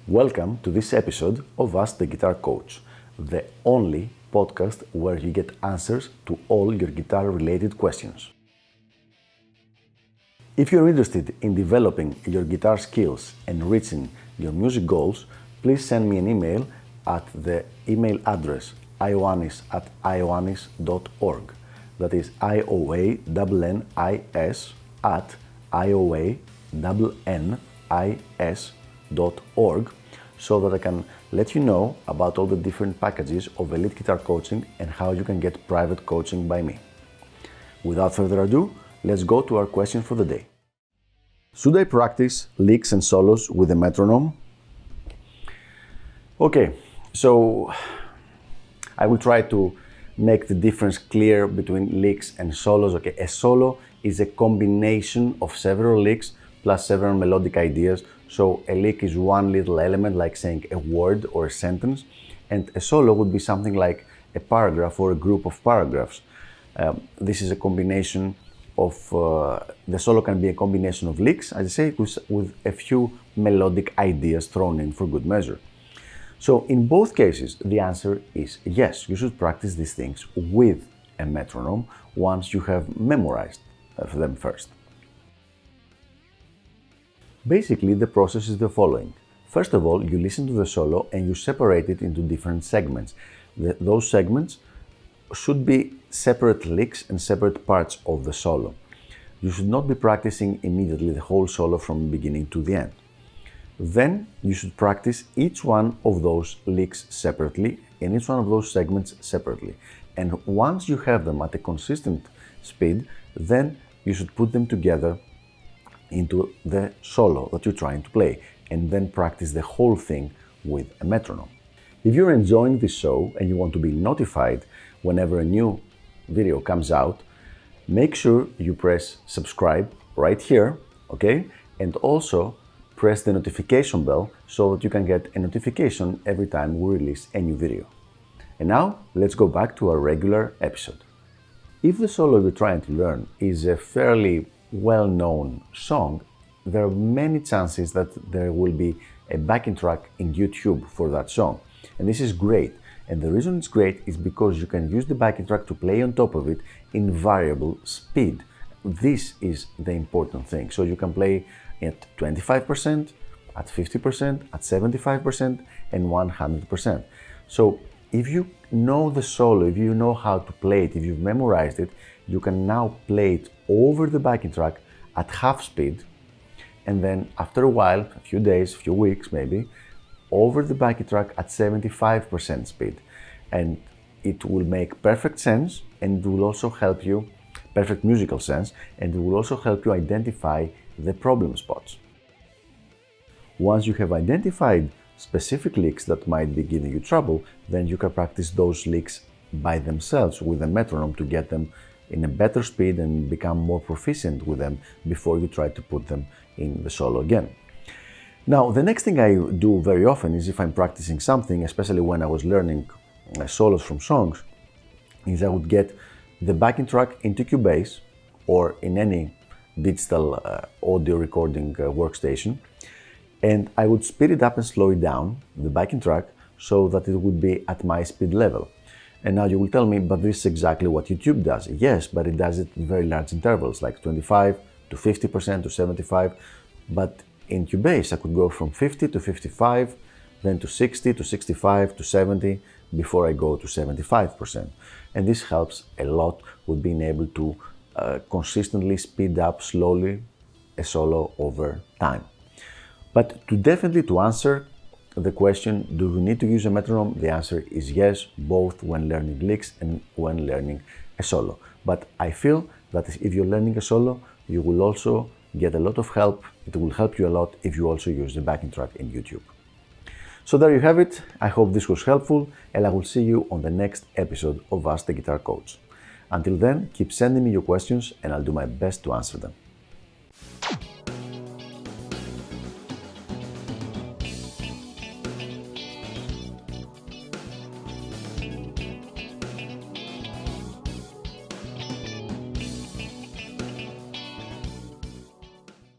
Welcome to this episode of Ask the Guitar Coach, the only podcast where you get answers to all your guitar-related questions. If you're interested in developing your guitar skills and reaching your music goals, please send me an email at the email address ioannis@ioannis.org. That is ioannis@ioannis.org, so that I can let you know about all the different packages of elite guitar coaching and how you can get private coaching by me. Without further ado, let's go to our question for the day. Should I practice licks and solos with a metronome? Okay, so I will try to make the difference clear between licks and solos. Okay, a solo is a combination of several licks plus several melodic ideas. So a lick is one little element, like saying a word or a sentence, and a solo would be something like a paragraph or a group of paragraphs. This is a combination of, the solo can be a combination of licks, as I say, with a few melodic ideas thrown in for good measure. So in both cases, the answer is yes, you should practice these things with a metronome once you have memorized them first. Basically, the process is the following. First of all, you listen to the solo and you separate it into different segments. Those segments should be separate licks and separate parts of the solo. You should not be practicing immediately the whole solo from beginning to the end. Then you should practice each one of those licks separately and each one of those segments separately. And once you have them at a consistent speed, then you should put them together into the solo that you're trying to play, and then practice the whole thing with a metronome. If you're enjoying this show and you want to be notified whenever a new video comes out, make sure you press subscribe right here, okay? And also press the notification bell so that you can get a notification every time we release a new video. And now, let's go back to our regular episode. If the solo you're trying to learn is a fairly well-known song, there are many chances that there will be a backing track in YouTube for that song. And this is great. And the reason it's great is because you can use the backing track to play on top of it in variable speed. This is the important thing. So you can play at 25%, at 50%, at 75%, and 100%. So if you know the solo, if you know how to play it, if you've memorized it, you can now play it over the backing track at half speed, and then after a while, a few days, a few weeks maybe, over the backing track at 75% speed. And it will make perfect sense, and it will also help you, perfect musical sense, and it will also help you identify the problem spots. Once you have identified specific licks that might be giving you trouble, then you can practice those licks by themselves with a metronome to get them in a better speed and become more proficient with them before you try to put them in the solo again. Now, the next thing I do very often is, if I'm practicing something, especially when I was learning solos from songs, is I would get the backing track into Cubase or in any digital audio recording workstation, and I would speed it up and slow it down, the backing track, so that it would be at my speed level. And now you will tell me, but this is exactly what YouTube does. Yes, but it does it in very large intervals, like 25 to 50% to 75. But in Cubase, I could go from 50 to 55, then to 60 to 65 to 70, before I go to 75%. And this helps a lot with being able to consistently speed up slowly a solo over time. But to answer the question, do you need to use a metronome? The answer is yes, both when learning licks and when learning a solo. But I feel that if you're learning a solo, you will also get a lot of help. It will help you a lot if you also use the backing track in YouTube. So there you have it. I hope this was helpful, and I will see you on the next episode of Ask the Guitar Coach. Until then, keep sending me your questions and I'll do my best to answer them.